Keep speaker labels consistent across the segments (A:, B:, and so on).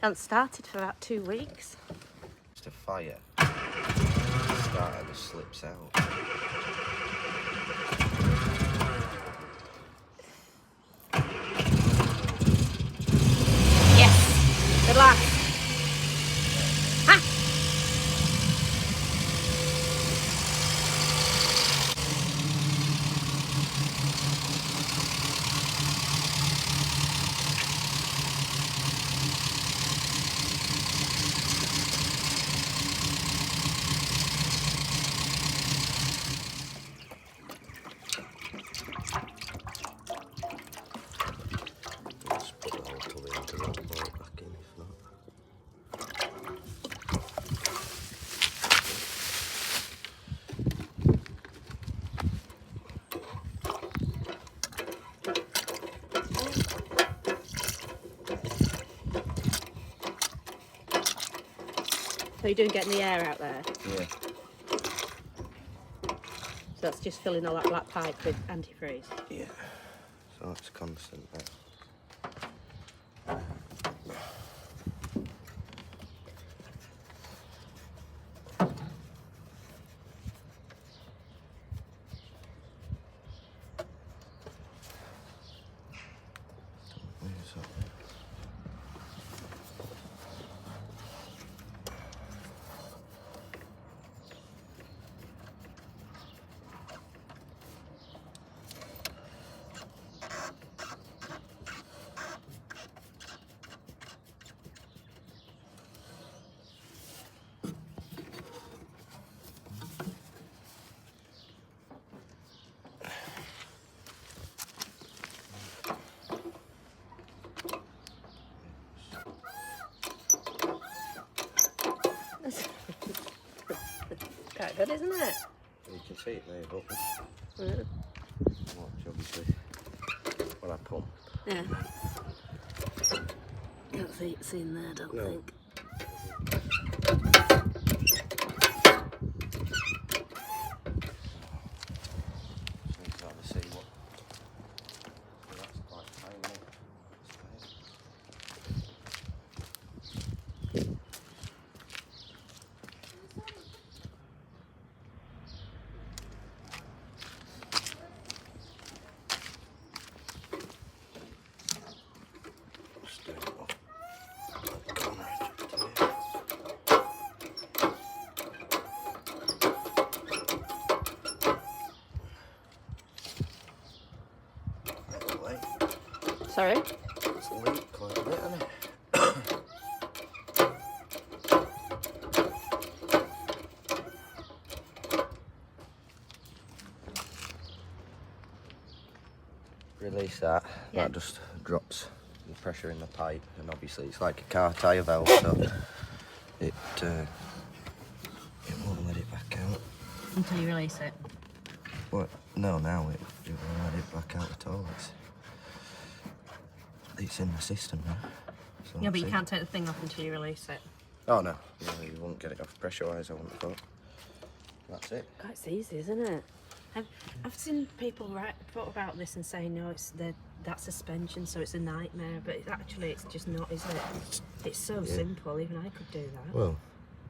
A: Hasn't started for about 2 weeks.
B: Just a fire. The starter just slips out.
A: Yes! Good luck!
B: Just put the whole tub in because I'll pour it back in if not.
A: So you're doing getting the air out there?
B: Yeah.
A: So that's just filling all that black pipe with antifreeze?
B: Yeah. So it's constant now. Where's that?
A: Quite good, isn't it?
B: You can see it there, but
A: Yeah.
B: watch obviously when I pump.
A: Yeah. Can't see it in there, I don't think.
B: So you can either see what. That's quite tiny.
A: Sorry?
B: It's leaked quite a bit, hasn't it? Release that.
A: Yeah.
B: That just drops the pressure in the pipe, and obviously it's like a car tyre valve, so it won't let it back out.
A: Until you release it.
B: What? No, now it won't let it back out at all. It's in the system now. So
A: Yeah, but you
B: that's it.
A: can't take the thing off until you release it.
B: Oh no, you won't get it off pressure-wise, I wouldn't have thought. That's it.
A: God, it's easy, isn't it? I've seen people thought about this and say, no, it's that suspension, so it's a nightmare. But it's just not, is it? It's so simple. Even I could do that.
B: Well,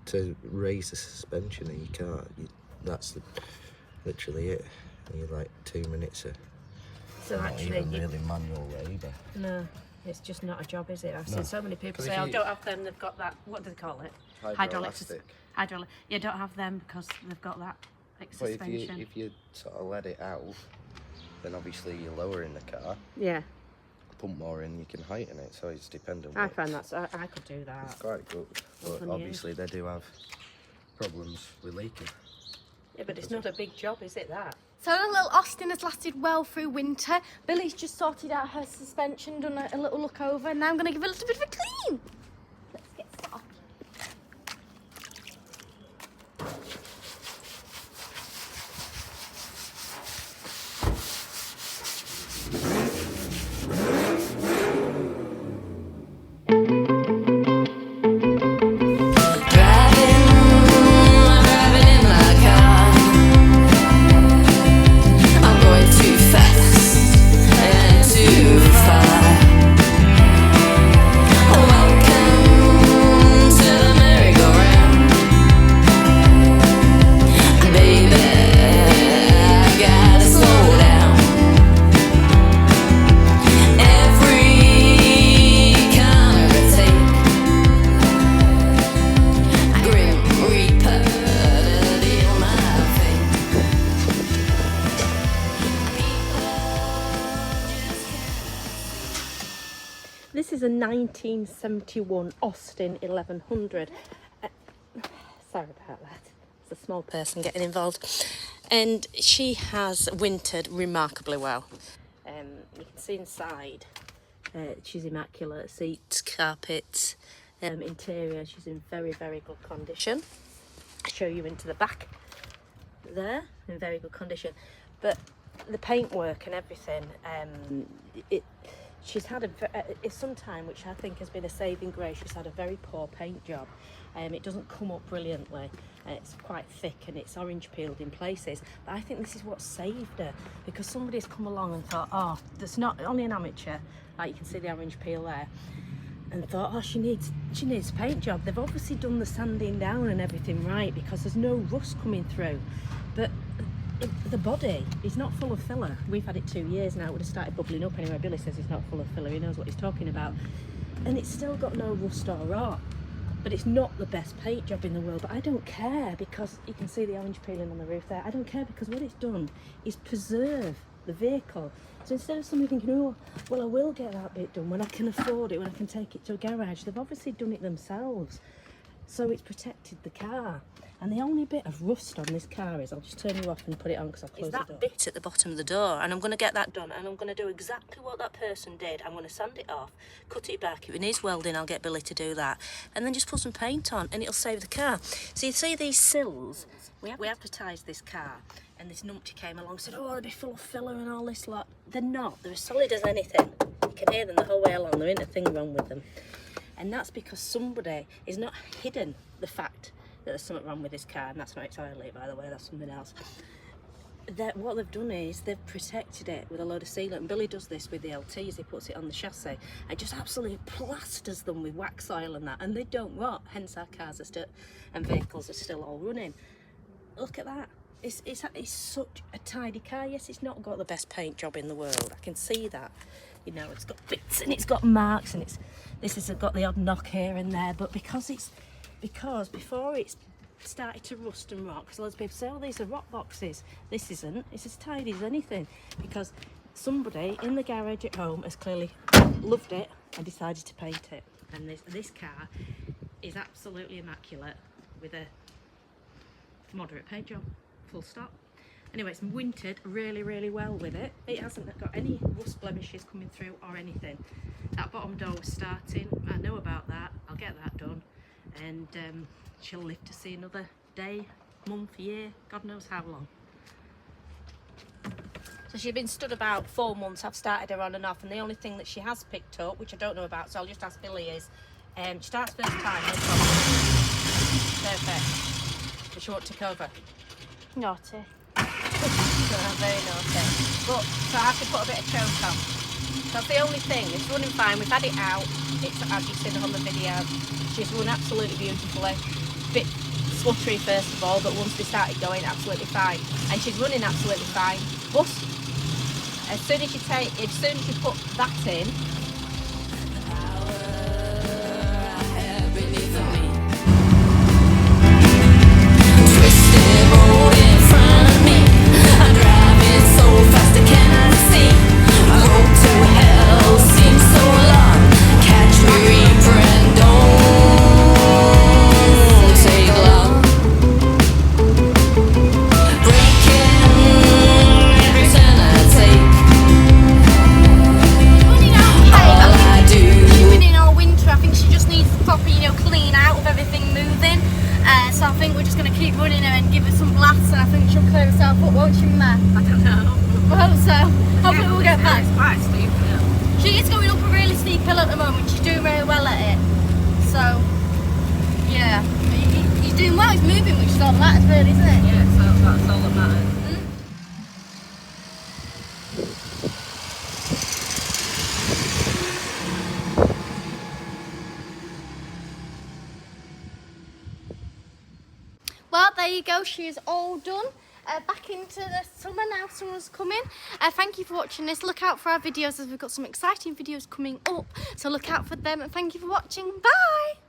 B: to raise the suspension in your car, that's literally it. You're like 2 minutes of
A: So
B: not
A: actually,
B: even really manual labour.
A: no, it's just not a job, is it? I've
B: No.
A: seen so many people
B: 'Cause
A: say,
B: if
A: "Oh,
B: you-
A: don't have them. They've got that. What do they call it?
B: Hydroelastic.
A: Yeah, don't have them because they've got that like
B: But
A: suspension."
B: if you sort of let it out, then obviously you're lowering the car.
A: Yeah,
B: Pump more in, you can heighten it, so it's dependent.
A: I find that's I could do that.
B: It's quite good, but
A: Often
B: obviously they do have problems with leaking.
A: Yeah, but it's not a big job, is it? That.
C: So our little Austin has lasted well through winter. Billy's just sorted out her suspension, done a little look over, and now I'm going to give it a little bit of a clean. Let's get started.
D: Too far.
A: a 1971 Austin 1100. Sorry about that. It's a small person getting involved. And she has wintered remarkably well. You can see inside, she's immaculate. Seats, carpets, interior, she's in very, very good condition. I'll show you into the back there, in very good condition. But the paintwork and everything, she's had some time, which I think has been a saving grace. She's had a very poor paint job. It doesn't come up brilliantly. It's quite thick and it's orange peeled in places. But I think this is what saved her, because somebody's come along and thought, oh, there's not only an amateur, like you can see the orange peel there, and thought, oh, she needs a paint job. They've obviously done the sanding down and everything right, because there's no rust coming through. But the body is not full of filler. We've had it 2 years now. It would have started bubbling up anyway. Billy says it's not full of filler. He knows what he's talking about. And it's still got no rust or rot. But it's not the best paint job in the world. But I don't care, because you can see the orange peeling on the roof there. I don't care, because what it's done is preserve the vehicle. So instead of somebody thinking, oh, well, I will get that bit done when I can afford it, when I can take it to a garage, they've obviously done it themselves. So it's protected the car. And the only bit of rust on this car is, I'll just turn you off and put it on because I'll close the door. Is that bit at the bottom of the door, and I'm going to get that done, and I'm going to do exactly what that person did. I'm going to sand it off, cut it back. If it needs welding, I'll get Billy to do that, and then just put some paint on, and it'll save the car. So you see these sills? We advertised this car, and this numpty came along and said, oh, they'll be full of filler and all this lot. They're not. They're as solid as anything. You can hear them the whole way along. There ain't a thing wrong with them. And that's because somebody is not hidden the fact that there's something wrong with this car, and that's not entirely, by the way, that's something else. What they've done is they've protected it with a load of sealant, and Billy does this with the LTs. He puts it on the chassis and just absolutely plasters them with wax oil and that, and they don't rot. Hence our cars are still, and vehicles are still all running. Look at that. It's such a tidy car. Yes, it's not got the best paint job in the world, I can see that. You know, it's got bits and it's got marks, and this has got the odd knock here and there, but because before it's started to rust and rot, because loads of people say, oh, these are rot boxes. This isn't. It's as tidy as anything, because somebody in the garage at home has clearly loved it and decided to paint it. And this car is absolutely immaculate with a moderate paint job, full stop. Anyway, it's wintered really, really well with it. It hasn't got any rust blemishes coming through or anything. That bottom door was starting. I know about that. I'll get that done. And she'll live to see another day, month, year, God knows how long. So she's been stood about 4 months. I've started her on and off, and the only thing that she has picked up, which I don't know about, so I'll just ask Billy, is she starts first time, no problem. Perfect. But she won't take over.
C: Naughty.
A: Very naughty. But so I have to put a bit of choke on. That's the only thing. It's running fine. We've had it out. It's, as you've seen on the video, she's run absolutely beautifully. Bit sluttery first of all, but once we started going, absolutely fine. And she's running absolutely fine. But as soon as you put that in, she is going up a really steep hill at the moment. She's doing very well at it. So, yeah. He's doing well, he's moving, which is all that matters really, isn't it? Yeah, so that's all that matters.
C: Well, there you go. She is all done. Back into the summer now. Summer's coming. Thank you for watching this. Look out for our videos, as we've got some exciting videos coming up. So look out for them, and thank you for watching. Bye.